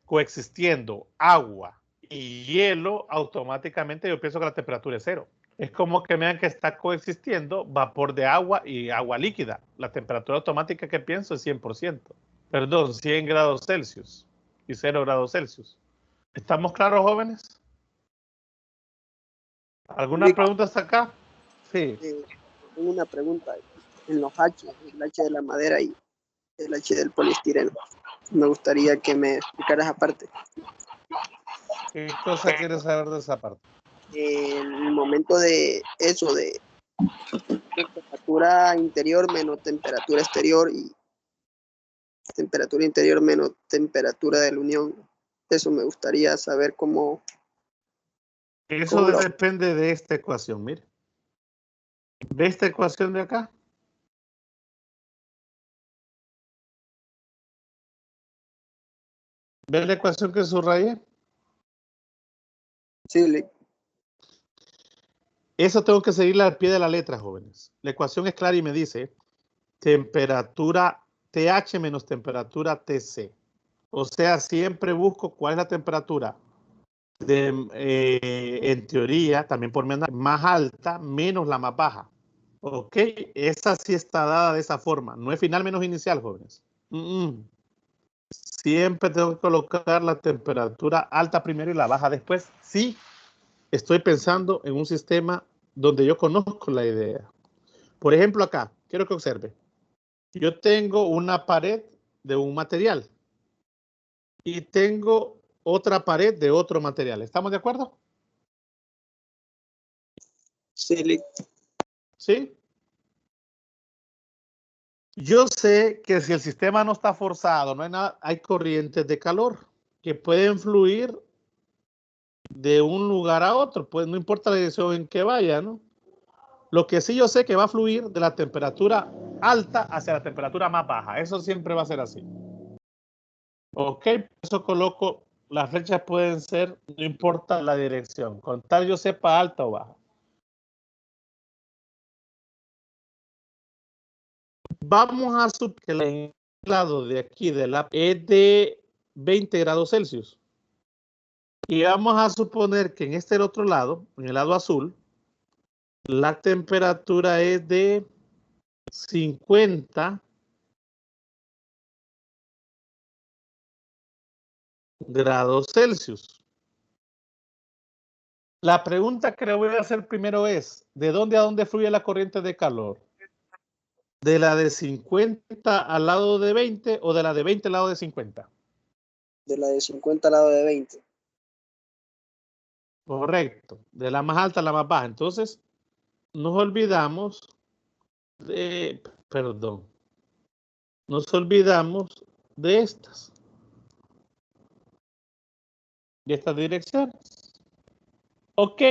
coexistiendo agua y hielo, automáticamente yo pienso que la temperatura es 0. Es como que vean que está coexistiendo vapor de agua y agua líquida. La temperatura automática que pienso es 100%. Perdón, 100 grados Celsius y 0 grados Celsius. ¿Estamos claros, jóvenes? ¿Alguna pregunta hasta acá? Sí. Tengo una pregunta. En los H, el H de la madera y el H del poliestireno. Me gustaría que me explicaras aparte. ¿Qué cosa quieres saber de esa parte? El momento de eso, de temperatura interior menos temperatura exterior y temperatura interior menos temperatura de la unión. Eso me gustaría saber cómo... Eso depende de esta ecuación, mire. ¿Ve esta ecuación de acá? ¿Ve la ecuación que subrayé? Sí. Eso tengo que seguirla al pie de la letra, jóvenes. La ecuación es clara y me dice temperatura TH menos temperatura TC. O sea, siempre busco cuál es la temperatura en teoría, también por más alta menos la más baja. Ok, esa sí está dada de esa forma. No es final menos inicial, jóvenes. Siempre tengo que colocar la temperatura alta primero y la baja después. Sí, estoy pensando en un sistema donde yo conozco la idea. Por ejemplo, acá, quiero que observe. Yo tengo una pared de un material y tengo otra pared de otro material. ¿Estamos de acuerdo? Sí. ¿Sí? Yo sé que si el sistema no está forzado, no hay nada, hay corrientes de calor que pueden fluir de un lugar a otro, pues no importa la dirección en que vaya, ¿no? Lo que sí yo sé que va a fluir de la temperatura alta hacia la temperatura más baja, eso siempre va a ser así. Ok, por eso coloco, las flechas pueden ser, no importa la dirección, con tal yo sepa alta o baja. Vamos a suponer que el lado de aquí de la es de 20 grados Celsius. Y vamos a suponer que en este otro lado, en el lado azul, la temperatura es de 50 grados Celsius. La pregunta que le voy a hacer primero es, ¿de dónde a dónde fluye la corriente de calor? ¿De la de 50 al lado de 20 o de la de 20 al lado de 50? De la de 50 al lado de 20. Correcto, de la más alta a la más baja. Entonces, nos olvidamos de, perdón, nos olvidamos de estas direcciones. Ok.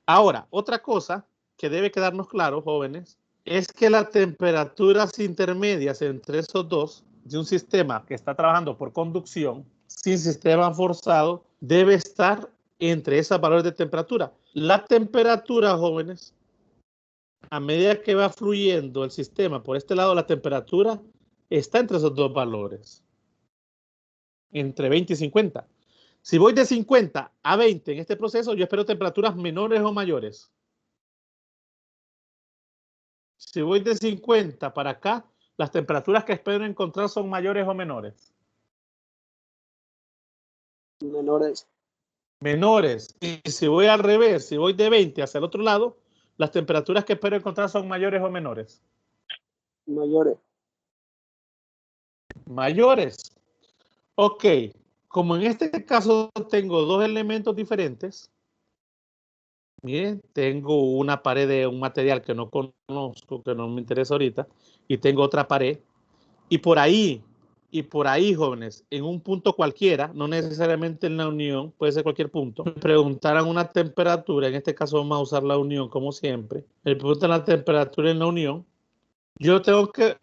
Ahora, otra cosa que debe quedarnos claro, jóvenes, es que las temperaturas intermedias entre esos dos de un sistema que está trabajando por conducción sin sistema forzado debe estar entre esos valores de temperatura. La temperatura, jóvenes, a medida que va fluyendo el sistema por este lado, la temperatura está entre esos dos valores, entre 20 y 50. Si voy de 50 a 20 en este proceso, yo espero temperaturas menores o mayores. Si voy de 50 para acá, las temperaturas que espero encontrar son mayores o menores. Menores. Menores. Y si voy al revés, si voy de 20 hacia el otro lado, las temperaturas que espero encontrar son mayores o menores. Mayores. Mayores. Ok. Como en este caso tengo dos elementos diferentes, miren, tengo una pared de un material que no conozco, que no me interesa ahorita, y tengo otra pared, y por ahí, jóvenes, en un punto cualquiera, no necesariamente en la unión, puede ser cualquier punto, me preguntaran una temperatura, en este caso vamos a usar la unión como siempre, me preguntan la temperatura en la unión, yo tengo que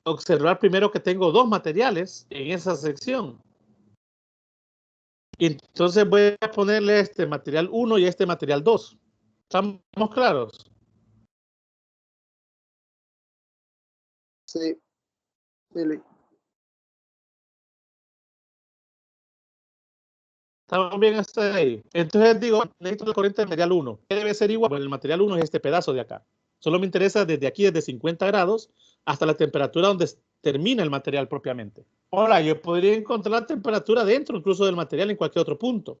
observar primero que tengo dos materiales en esa sección. Entonces voy a ponerle este material 1 y este material 2. ¿Estamos claros? Sí. Dile. ¿Estamos bien hasta ahí? Entonces digo, necesito la corriente del material 1. ¿Qué debe ser igual? Bueno, el material 1 es este pedazo de acá. Solo me interesa desde aquí, desde 50 grados, hasta la temperatura donde termina el material propiamente. Ahora, yo podría encontrar la temperatura dentro incluso del material en cualquier otro punto.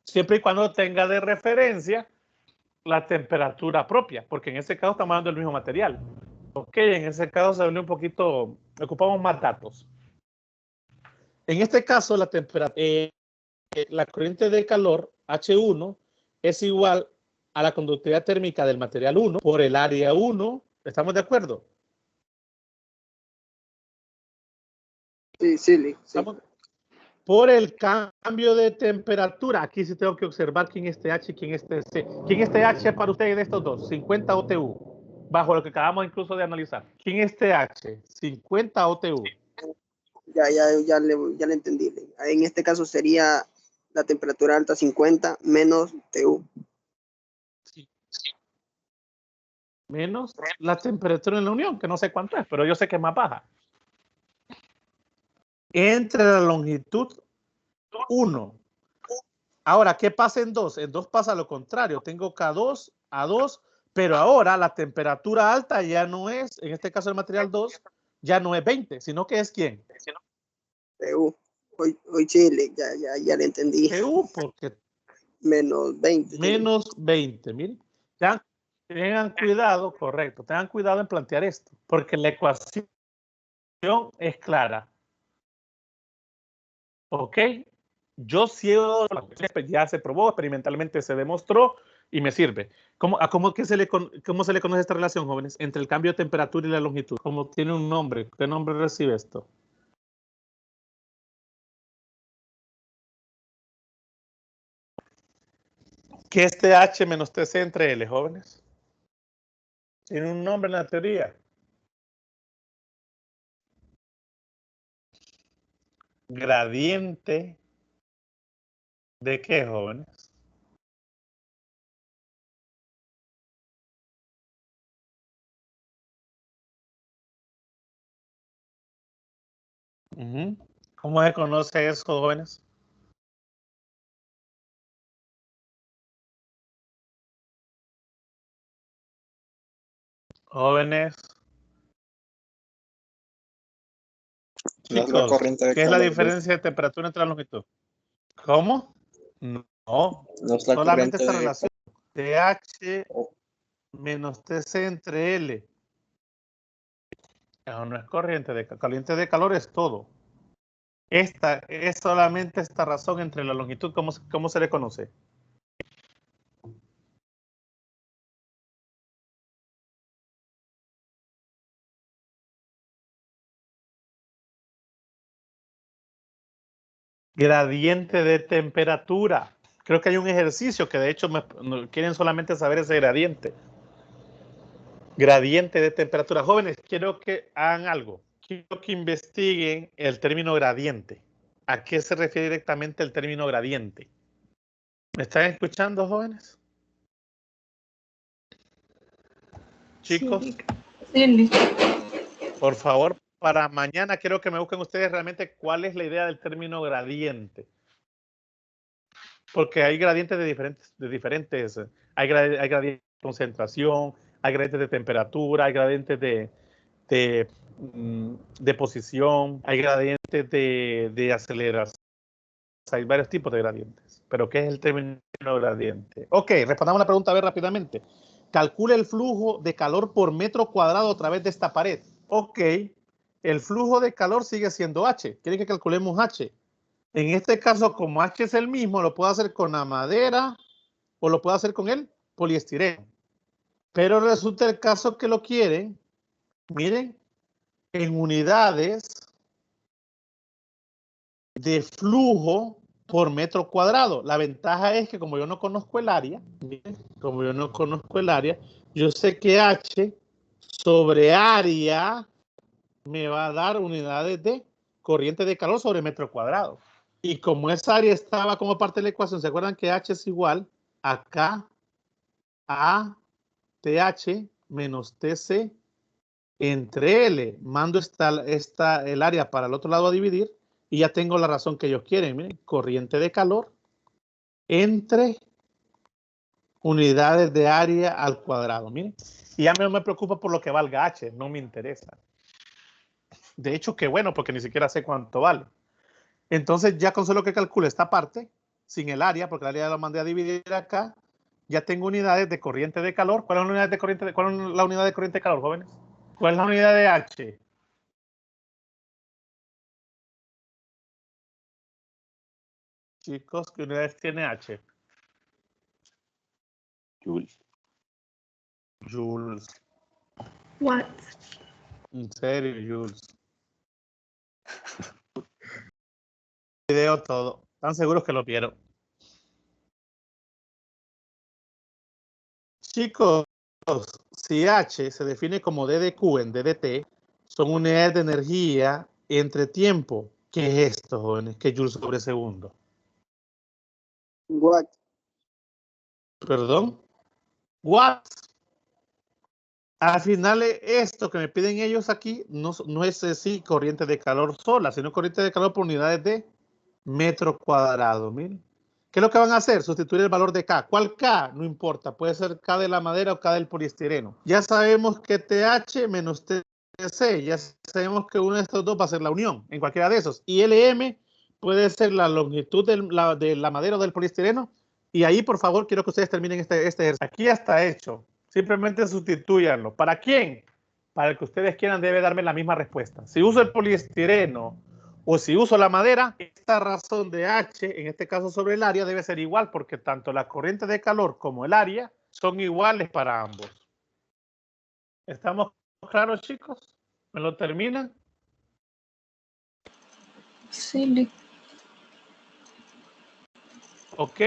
Siempre y cuando tenga de referencia la temperatura propia, porque en este caso estamos hablando del mismo material. Ok, en ese caso se vuelve un poquito, ocupamos más datos. En este caso, la temperatura, la corriente de calor, H1, es igual a la conductividad térmica del material 1 por el área 1. ¿Estamos de acuerdo? Sí, sí. Por el cambio de temperatura. Aquí sí tengo que observar quién es TH y quién es TC. ¿Quién es TH para ustedes de estos dos? 50 OTU. Bajo lo que acabamos incluso de analizar. ¿Quién es TH? 50 OTU. Ya le entendí. En este caso sería la temperatura alta 50 menos TU. Sí. Menos la temperatura en la unión, que no sé cuánto es, pero yo sé que es más baja. Entre la longitud 1. Ahora, ¿qué pasa en 2? En 2 pasa lo contrario. Tengo K2, A2, pero ahora la temperatura alta ya no es, en este caso el material 2, ya no es 20, sino que es ¿quién? TU. Hoy Chile, ya le entendí. TU, porque menos 20. Menos 20, miren. Tengan cuidado, correcto, tengan cuidado en plantear esto, porque la ecuación es clara. ¿Ok? Yo ciego, ya se probó, experimentalmente se demostró y me sirve. ¿Cómo se le conoce esta relación, jóvenes? Entre el cambio de temperatura y la longitud. ¿Cómo tiene un nombre? ¿Qué nombre recibe esto? ¿Qué es TH menos TC entre L, jóvenes? Tiene un nombre en la teoría. Gradiente. ¿De qué, jóvenes? ¿Cómo se conoce eso, jóvenes? Jóvenes. Chicos, ¿qué es la diferencia de temperatura entre la longitud? ¿Cómo? No, solamente esta relación. TH menos TC entre L. Eso no es corriente de calor, es todo. Esta es solamente esta razón entre la longitud. ¿Cómo se le conoce? Gradiente de temperatura. Creo que hay un ejercicio que de hecho quieren solamente saber ese gradiente. Gradiente de temperatura. Jóvenes, quiero que hagan algo. Quiero que investiguen el término gradiente. ¿A qué se refiere directamente el término gradiente? ¿Me están escuchando, jóvenes? Chicos. Sí. Por favor, para mañana quiero que me busquen ustedes realmente cuál es la idea del término gradiente. Porque hay gradientes de diferentes. Hay gradientes de concentración, hay gradientes de temperatura, hay gradientes de posición, hay gradientes de aceleración. Hay varios tipos de gradientes. Pero ¿qué es el término gradiente? Ok, respondamos la pregunta a ver rápidamente. Calcula el flujo de calor por metro cuadrado a través de esta pared. Ok, el flujo de calor sigue siendo H. ¿Quieren que calculemos H? En este caso, como H es el mismo, lo puedo hacer con la madera o lo puedo hacer con el poliestireno. Pero resulta el caso que lo quieren, miren, en unidades de flujo por metro cuadrado. La ventaja es que como yo no conozco el área, yo sé que H sobre área me va a dar unidades de corriente de calor sobre metro cuadrado. Y como esa área estaba como parte de la ecuación, ¿se acuerdan que H es igual a K a TH menos TC entre L. Mando el área para el otro lado a dividir y ya tengo la razón que ellos quieren. Miren, corriente de calor entre unidades de área al cuadrado. Miren, y ya no me preocupa por lo que valga H, no me interesa. De hecho, qué bueno, porque ni siquiera sé cuánto vale. Entonces, ya con solo que calcule esta parte, sin el área, porque el área la mandé a dividir acá, ya tengo unidades de corriente de calor. ¿Cuál es la unidad de corriente cuál es la unidad de corriente de calor, jóvenes? ¿Cuál es la unidad de H? Chicos, ¿qué unidades tiene H? Joules. Joules. Watts. En serio, Joules. Video todo. ¿Están seguros que lo vieron? Chicos, si H se define como D de Q en D de T, son unidades de energía entre tiempo. ¿Qué es esto, jóvenes? ¿Qué Joules sobre segundo? Watt. ¿Perdón? Watts. Al final, esto que me piden ellos aquí no es sí corriente de calor sola, sino corriente de calor por unidades de metro cuadrado. Miren. ¿Qué es lo que van a hacer? Sustituir el valor de K. ¿Cuál K? No importa. Puede ser K de la madera o K del poliestireno. Ya sabemos que TH menos TC. Ya sabemos que uno de estos dos va a ser la unión en cualquiera de esos. Y LM puede ser la longitud de la madera o del poliestireno. Y ahí, por favor, quiero que ustedes terminen este ejercicio. Aquí ya está hecho. Simplemente sustituyanlo. ¿Para quién? Para el que ustedes quieran debe darme la misma respuesta. Si uso el poliestireno o si uso la madera, esta razón de H, en este caso sobre el área, debe ser igual porque tanto la corriente de calor como el área son iguales para ambos. ¿Estamos claros, chicos? ¿Me lo terminan? Sí. ¿Ok?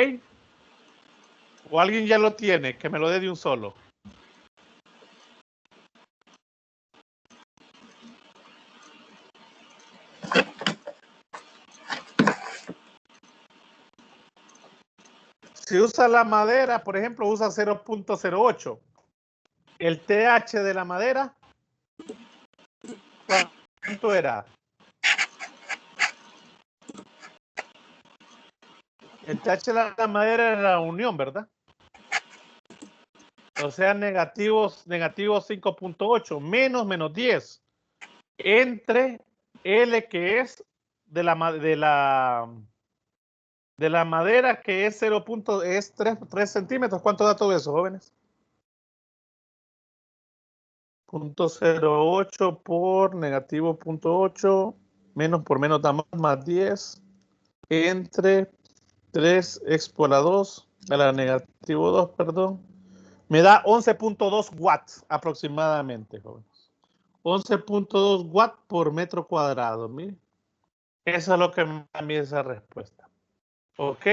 ¿O alguien ya lo tiene? Que me lo dé de un solo. Si usa la madera, por ejemplo, usa 0.08. El TH de la madera, ¿cuánto era? El TH de la madera era la unión, ¿verdad? O sea, negativos 5.8, menos 10. Entre L, que es de la madera, que es 3 centímetros. ¿Cuánto da todo eso, jóvenes? 0.08 por negativo 0.8, menos por menos da más 10, entre 3x por la 2, a la negativo 2, perdón, me da 11.2 watts aproximadamente, jóvenes. 11.2 watts por metro cuadrado, miren. Eso es lo que me da a mí esa respuesta. Ok,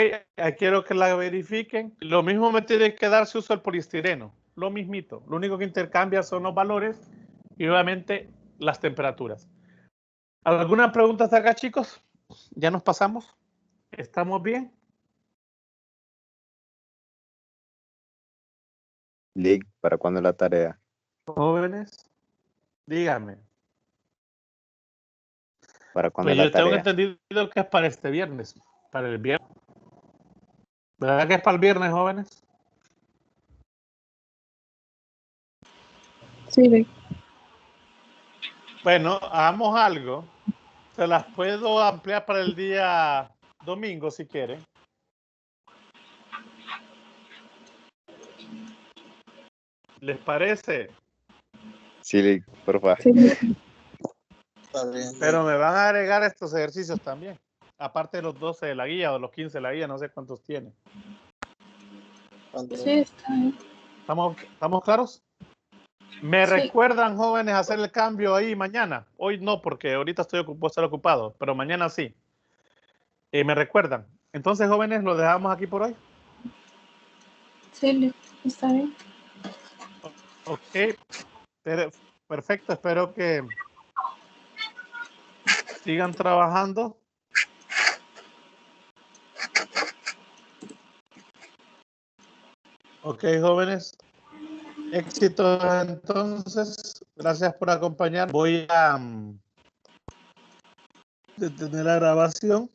quiero que la verifiquen. Lo mismo me tiene que dar si uso el poliestireno. Lo mismito. Lo único que intercambia son los valores y obviamente las temperaturas. ¿Alguna pregunta hasta acá, chicos? ¿Ya nos pasamos? ¿Estamos bien? Lick, ¿para cuándo la tarea? Jóvenes, díganme. ¿Para cuándo Pues la yo tengo tarea? entendido que es para este viernes. Para el viernes. ¿Verdad que es para el viernes, jóvenes? Sí, Vic. Bueno, hagamos algo. Se las puedo ampliar para el día domingo si quieren. ¿Les parece? Sí, Lick, porfa. Sí, Está bien. Pero me van a agregar estos ejercicios también. Aparte de los 12 de la guía o los 15 de la guía, no sé cuántos tienen. Sí, está bien. ¿Estamos claros? ¿Me Sí. recuerdan, jóvenes, hacer el cambio ahí mañana? Hoy no, porque ahorita voy a estar ocupado, pero mañana sí. ¿Me recuerdan? Entonces, jóvenes, lo dejamos aquí por hoy. Sí, está bien. Ok, perfecto. Espero que sigan trabajando. Ok, jóvenes. Éxito entonces. Gracias por acompañar. Voy a detener la grabación.